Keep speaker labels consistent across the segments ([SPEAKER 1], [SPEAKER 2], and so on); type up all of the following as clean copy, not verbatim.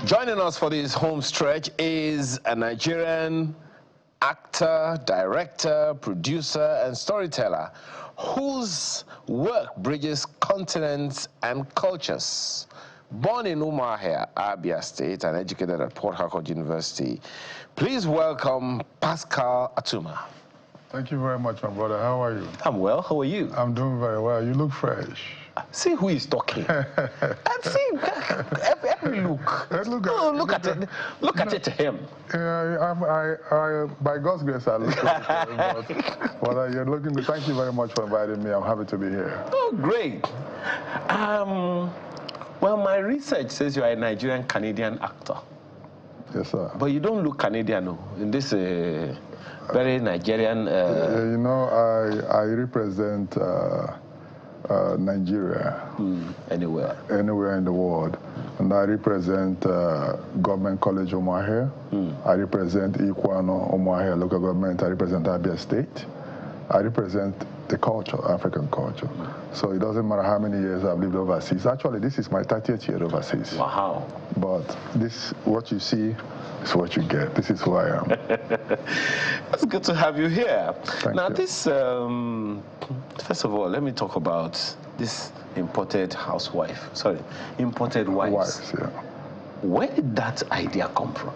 [SPEAKER 1] Joining us for this home stretch is a Nigerian actor, director, producer, and storyteller whose work bridges continents and cultures. Born in Umuahia, Abia State, and educated at Port Harcourt University, please welcome Pascal Atuma.
[SPEAKER 2] Thank you very much, my brother. How are you?
[SPEAKER 1] I'm well. How are you?
[SPEAKER 2] I'm doing very well. You look fresh.
[SPEAKER 1] See who is talking. See every look. Look at it. Look at it to him.
[SPEAKER 2] By God's grace, I look good. But you're looking good. Thank you very much for inviting me. I'm happy to be here.
[SPEAKER 1] Oh, great. Well, my research says you are a Nigerian-Canadian actor.
[SPEAKER 2] Yes, sir.
[SPEAKER 1] But you don't look Canadian, no, in this very Nigerian...
[SPEAKER 2] You know, I represent Nigeria.
[SPEAKER 1] Anywhere
[SPEAKER 2] in the world. And I represent Government College Umuahia. I represent Ikwano Umuahia local government. I represent Abia State. I represent the culture, African culture. So it doesn't matter how many years I've lived overseas. Actually, this is my 30th year overseas.
[SPEAKER 1] Wow.
[SPEAKER 2] But this, what you see is what you get. This is who I am.
[SPEAKER 1] It's good to have you here.
[SPEAKER 2] Thank
[SPEAKER 1] now,
[SPEAKER 2] you.
[SPEAKER 1] This, first of all, let me talk about this imported wives.
[SPEAKER 2] Yeah.
[SPEAKER 1] Where did that idea come from?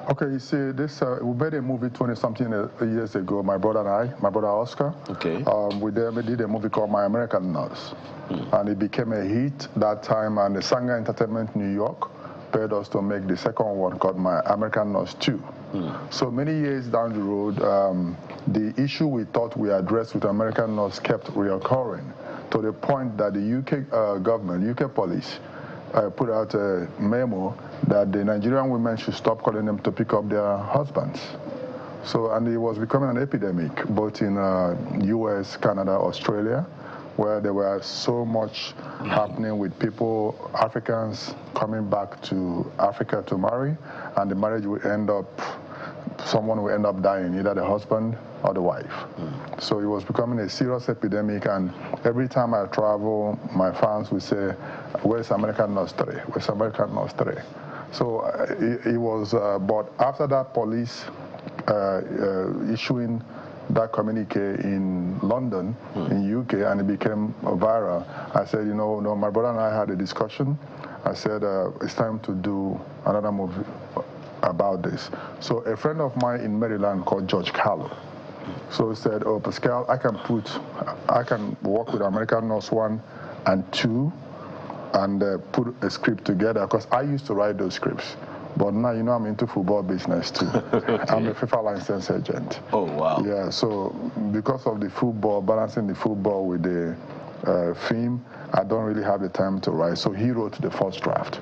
[SPEAKER 2] Okay, you see, this we made a movie 20-something years ago. My brother Oscar.
[SPEAKER 1] Okay.
[SPEAKER 2] We did a movie called My American Nurse, and it became a hit that time. And the Sanger Entertainment New York paid us to make the second one called My American Nurse 2. So many years down the road, the issue we thought we addressed with American Nurse kept reoccurring, to the point that the UK government, UK police, put out a memo that the Nigerian women should stop calling them to pick up their husbands. So, and it was becoming an epidemic, both in US, Canada, Australia, where there was so much happening with people, Africans coming back to Africa to marry, and the marriage will end up, someone will end up dying, either the husband or the wife. So it was becoming a serious epidemic, and every time I travel, my fans would say, "Where's American Nurse 3? Where's American Nurse 3?" So it was, but after that police issuing that communique in London, in UK, and it became viral, I said, no, my brother and I had a discussion. I said, it's time to do another movie about this. So a friend of mine in Maryland called George Carlo, so he said, "Oh, Pascal, I can work with American Nurse 1 and 2 and put a script together," because I used to write those scripts. But now, I'm into football business too. Okay. I'm a FIFA licensed agent.
[SPEAKER 1] Oh, wow.
[SPEAKER 2] Yeah, so because of the football, balancing the football with the film, I don't really have the time to write. So he wrote the first draft.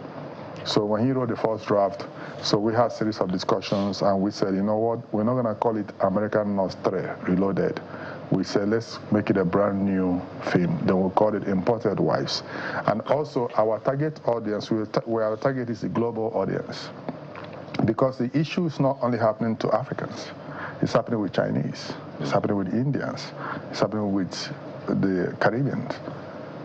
[SPEAKER 2] So when he wrote the first draft, so we had a series of discussions, and we said, you know what, we're not going to call it American Nurse 3 Reloaded. We said, let's make it a brand new film. Then we'll call it Imported Wives. And also, our target audience, our target is the global audience. Because the issue is not only happening to Africans. It's happening with Chinese. It's happening with Indians. It's happening with the Caribbeans.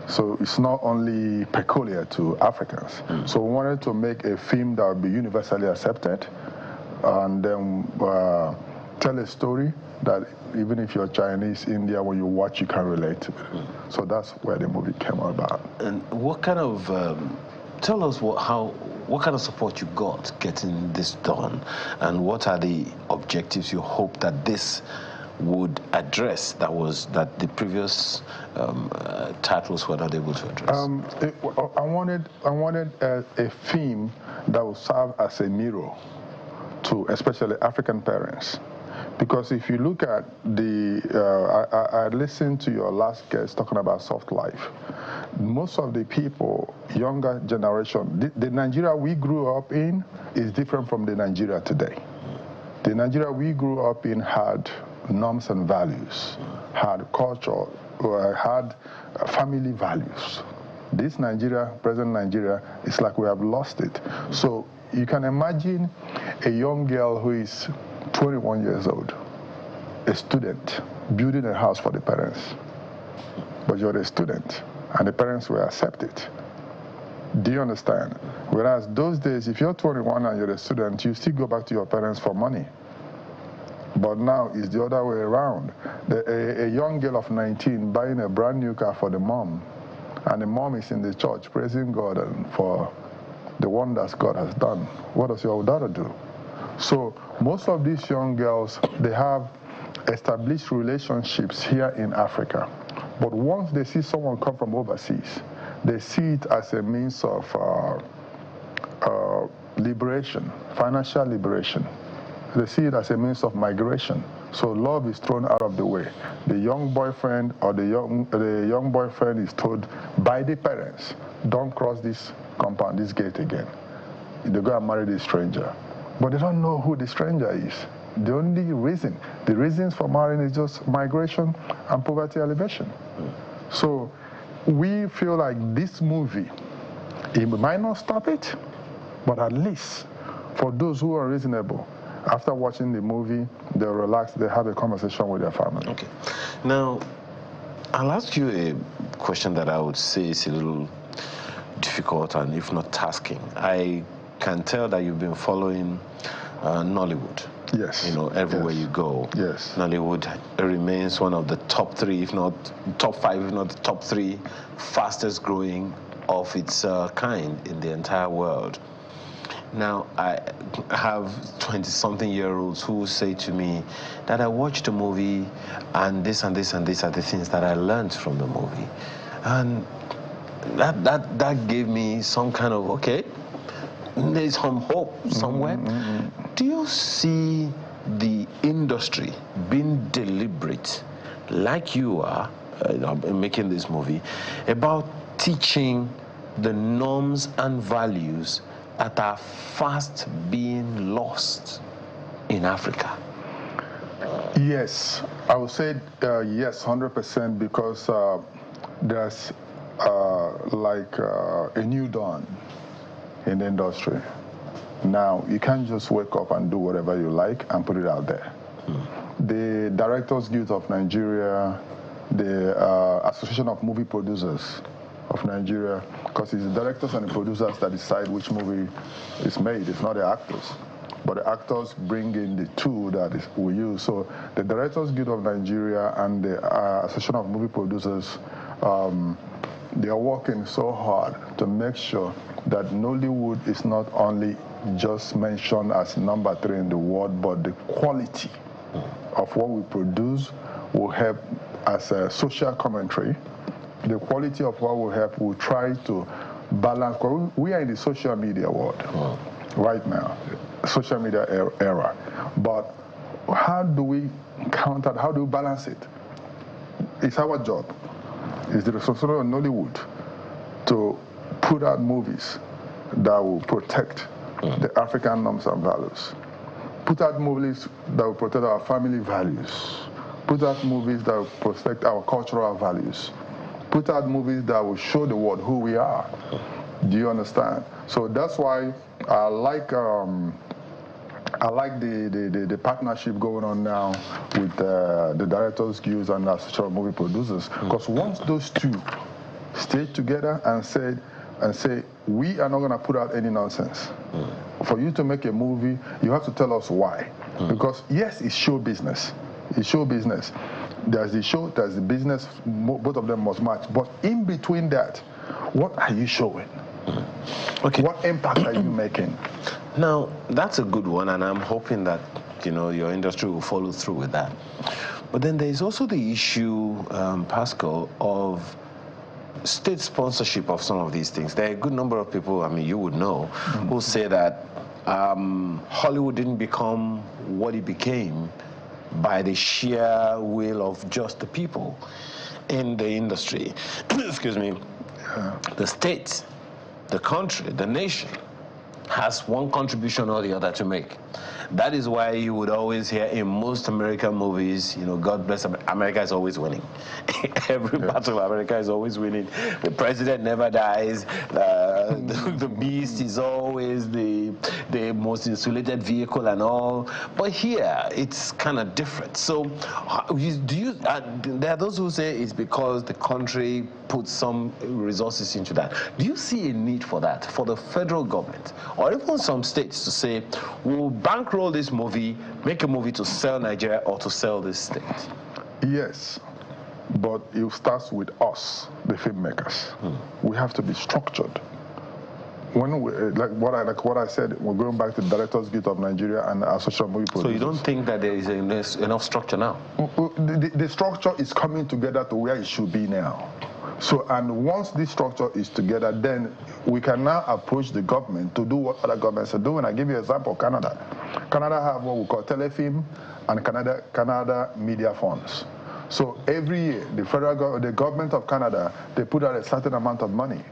[SPEAKER 2] So it's not only peculiar to Africans. So we wanted to make a film that would be universally accepted, and then tell a story that even if you're Chinese, India, when you watch, you can relate to it. So that's where the movie came about.
[SPEAKER 1] And what kind of, tell us what kind of support you got getting this done, and what are the objectives you hope that this would address that the previous titles were not able to address?
[SPEAKER 2] I wanted a film that would serve as a mirror to especially African parents. Because if you look at I listened to your last guest talking about soft life. Most of the people, younger generation, the Nigeria we grew up in is different from the Nigeria today. The Nigeria we grew up in had norms and values, had culture, had family values. This Nigeria, present Nigeria, it's like we have lost it. So you can imagine a young girl who is 21 years old, a student, building a house for the parents. But you're a student, and the parents will accept it. Do you understand? Whereas those days, if you're 21 and you're a student, you still go back to your parents for money. But now it's the other way around. A young girl of 19 buying a brand new car for the mom, and the mom is in the church praising God and for the wonders God has done. What does your daughter do? So most of these young girls, they have established relationships here in Africa. But once they see someone come from overseas, they see it as a means of liberation, financial liberation. They see it as a means of migration. So love is thrown out of the way. The young boyfriend or the young boyfriend is told by the parents, don't cross this compound, this gate again. They go and marry the stranger. But they don't know who the stranger is. The only reason, the reasons for marrying is just migration and poverty elevation. So we feel like this movie, it might not stop it, but at least for those who are reasonable, after watching the movie, they'll relax, they have a conversation with their family.
[SPEAKER 1] Okay. Now, I'll ask you a question that I would say is a little difficult and if not tasking. I can tell that you've been following Nollywood.
[SPEAKER 2] Yes.
[SPEAKER 1] You know, everywhere you go.
[SPEAKER 2] Yes.
[SPEAKER 1] Nollywood remains one of the top 3, if not top 5, if not the top 3 fastest growing of its kind in the entire world. Now, I have 20-something-year-olds who say to me that I watched the movie and this and this and these are the things that I learned from the movie. And that gave me some kind of, okay, there's some hope somewhere. Do you see the industry being deliberate, like you are making this movie, about teaching the norms and values that are fast being lost in Africa?
[SPEAKER 2] Yes, I would say yes, 100%, because there's a new dawn in the industry. Now, you can't just wake up and do whatever you like and put it out there. The Directors Guild of Nigeria, the Association of Movie Producers of Nigeria, because it's the directors and the producers that decide which movie is made. It's not the actors. But the actors bring in the tool that we use. So the Directors Guild of Nigeria and the Association of Movie Producers, they are working so hard to make sure that Nollywood is not only just mentioned as number 3 in the world, but the quality of what we produce will help as a social commentary. The quality of what we have will try to balance. We are in the social media world right now, social media era. But how do we counter? How do we balance it? It's our job. It's the responsibility of Nollywood to put out movies that will protect the African norms and values. Put out movies that will protect our family values. Put out movies that will protect our cultural values. Put out movies that will show the world who we are. Do you understand? So that's why I like the partnership going on now with the Directors Guild and the Association of Movie Producers. Because once those two stay together and say we are not going to put out any nonsense. For you to make a movie, you have to tell us why. Because yes, it's show business. It's show business. There's the show, there's the business, both of them must match. But in between that, what are you showing? Okay. What impact are you making?
[SPEAKER 1] Now, that's a good one, and I'm hoping that, you know, your industry will follow through with that. But then there's also the issue, Pascal, of state sponsorship of some of these things. There are a good number of people, I mean, you would know, who say that Hollywood didn't become what it became by the sheer will of just the people in the industry. Excuse me. The state, the country, the nation has one contribution or the other to make. That is why you would always hear in most American movies, you know, God bless America is always winning. Every battle, America is always winning. The president never dies. The beast is always the most insulated vehicle and all. But here, it's kind of different. So, there are those who say it's because the country put some resources into that. Do you see a need for that, for the federal government, or even some states to say, we'll bankroll this movie, make a movie to sell Nigeria or to sell this state?
[SPEAKER 2] Yes, but it starts with us, the filmmakers. We have to be structured. When we, like what I said, we're going back to the Directors Guild of Nigeria and Association of Movie Producers.
[SPEAKER 1] So you don't think that there is enough structure now?
[SPEAKER 2] The structure is coming together to where it should be now. So, and once this structure is together, then we can now approach the government to do what other governments are doing. I give you an example, Canada. Canada have what we call telefilm and Canada media funds. So every year, the government of Canada, they put out a certain amount of money.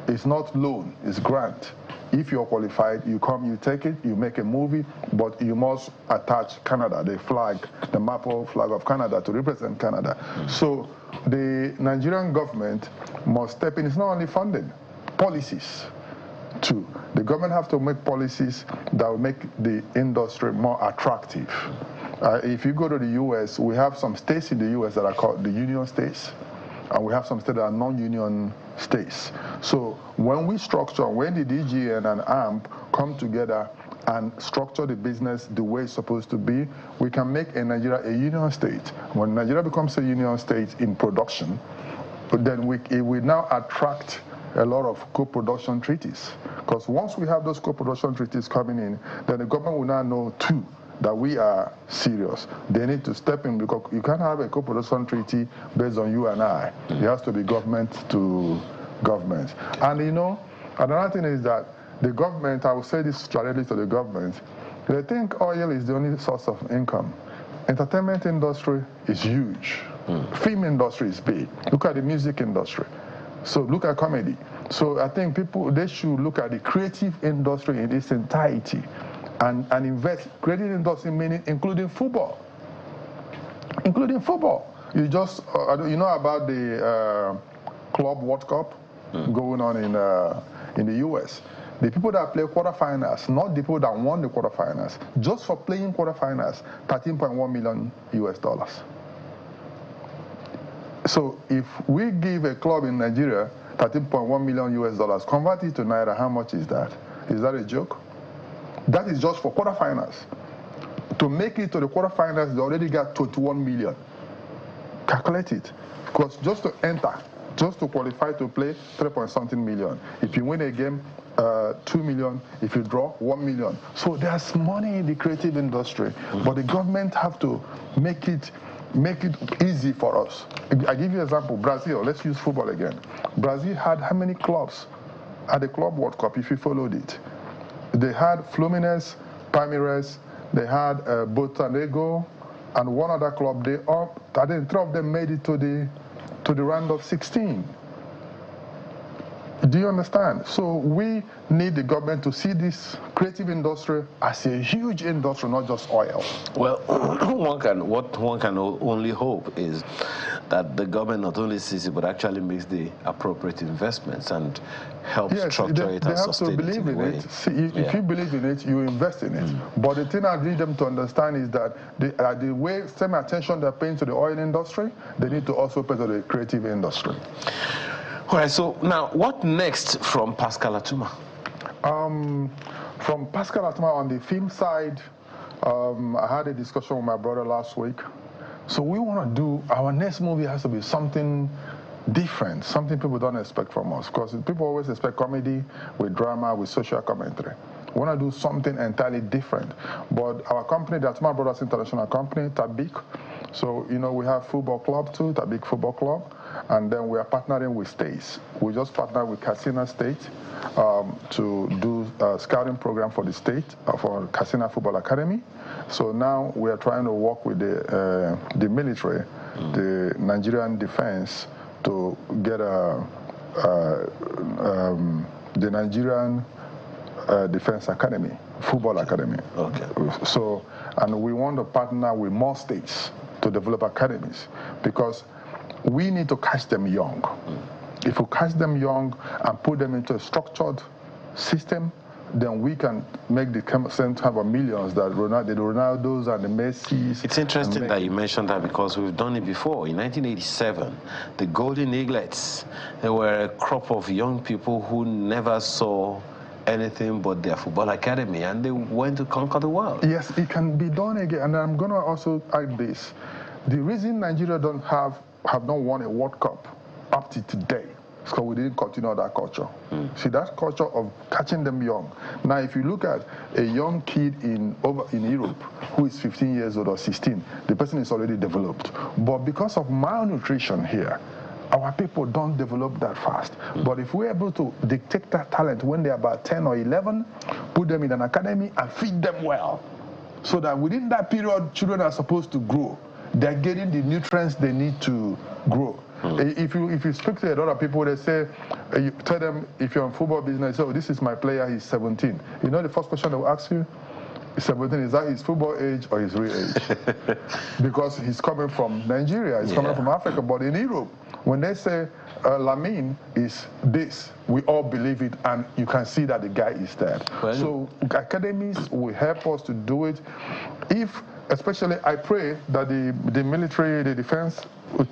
[SPEAKER 2] It's not loan, it's grant. If you're qualified, you come, you take it, you make a movie, but you must attach Canada, the flag, the maple flag of Canada to represent Canada. So the Nigerian government must step in. It's not only funding, policies too. The government have to make policies that will make the industry more attractive. If you go to the U.S., we have some states in the U.S. that are called the union states, and we have some states that are non-union states. So when we structure, when the DGN and AMP come together and structure the business the way it's supposed to be, we can make Nigeria a union state. When Nigeria becomes a union state in production, then it will now attract a lot of co-production treaties. Because once we have those co-production treaties coming in, then the government will now know too that we are serious. They need to step in, because you can't have a co-production treaty based on you and I. It has to be government to government. And you know, another thing is that the government, I will say this directly to the government, they think oil is the only source of income. Entertainment industry is huge. Film industry is big. Look at the music industry. So look at comedy. So I think they should look at the creative industry in its entirety and invest. Creative industry meaning including football. Including football. You just, you know about the Club World Cup going on in the US. The people that play quarterfinals, not the people that won the quarterfinals, just for playing quarterfinals, $13.1 million US. So if we give a club in Nigeria $13.1 million US, convert it to Naira, how much is that? Is that a joke? That is just for quarterfinals. To make it to the quarterfinals, they already got 21 million. Calculate it. Because just to enter, just to qualify to play, 3-point-something million. If you win a game, 2 million. If you draw, 1 million. So there's money in the creative industry, but the government have to make it easy for us. I give you an example. Brazil, let's use football again. Brazil had how many clubs at the Club World Cup, if you followed it? They had Fluminense, Palmeiras, they had Botafogo, and one other club. I think 3 of them made it to the round of 16. Do you understand? So we need the government to see this creative industry as a huge industry, not just oil.
[SPEAKER 1] Well, what one can only hope is that the government not only sees it, but actually makes the appropriate investments and helps structure it and sustain it. They have to believe in it.
[SPEAKER 2] See, if you believe in it, you invest in it. But the thing I need them to understand is that the way, same attention they're paying to the oil industry, they need to also pay to the creative industry.
[SPEAKER 1] All right, so now what next from Pascal Atuma?
[SPEAKER 2] From Pascal Atuma on the film side, I had a discussion with my brother last week. So we want to do, our next movie has to be something different, something people don't expect from us. Because people always expect comedy with drama, with social commentary. We want to do something entirely different. But our company, the Atuma Brothers International Company, Tabik, so, you know, we have football club too, Tabik Football Club, and then we are partnering with states. We just partnered with Katsina State to do a scouting program for the state, for Katsina Football Academy. So now we are trying to work with the military, the Nigerian defense, to get the Nigerian Defense Academy, Football Academy.
[SPEAKER 1] Okay.
[SPEAKER 2] So, and we want to partner with more states to develop academies, because we need to catch them young. If we catch them young and put them into a structured system, then we can make the same type of millions that the Ronaldos and the Messis.
[SPEAKER 1] It's interesting that you mentioned that because we've done it before. In 1987, the Golden Eaglets, they were a crop of young people who never saw anything but their football academy, and they went to conquer the world.
[SPEAKER 2] Yes, it can be done again. And I'm going to also add this. The reason Nigeria have not won a World Cup up to today is because we didn't continue that culture. See, that culture of catching them young. Now, if you look at a young kid in Europe who is 15 years old or 16, the person is already developed. But because of malnutrition here, our people don't develop that fast. But if we're able to dictate that talent when they're about 10 or 11, put them in an academy and feed them well, so that within that period, children are supposed to grow. They're getting the nutrients they need to grow. If you speak to a lot of people, they say, you tell them, if you're in football business, oh, this is my player, he's 17. You know the first question they will ask you? 17, is that his football age or his real age? Because he's coming from Nigeria, he's coming from Africa. But in Europe, when they say Lamine is this, we all believe it, and you can see that the guy is that. Well, so academies will help us to do it. Especially, I pray that the military, the defense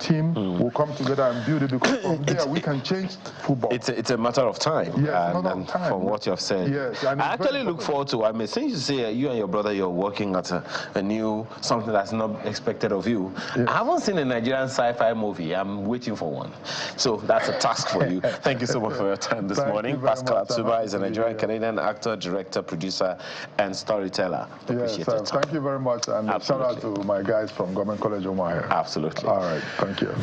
[SPEAKER 2] team will come together and build it, because from there we can change football.
[SPEAKER 1] It's a matter of time.
[SPEAKER 2] Yes,
[SPEAKER 1] and from what you have said.
[SPEAKER 2] Yes,
[SPEAKER 1] I actually look forward to, I mean, since you say you and your brother, you're working at a new, something that's not expected of you. Yes. I haven't seen a Nigerian sci-fi movie. I'm waiting for one. So that's a task for you. Thank you so much for your time this morning. Pascal Atuma is a Nigerian-Canadian actor, director, producer, and storyteller.
[SPEAKER 2] Yes, thank you very much. And shout out to my guys from Government College Omahia.
[SPEAKER 1] Absolutely.
[SPEAKER 2] All right, thank you.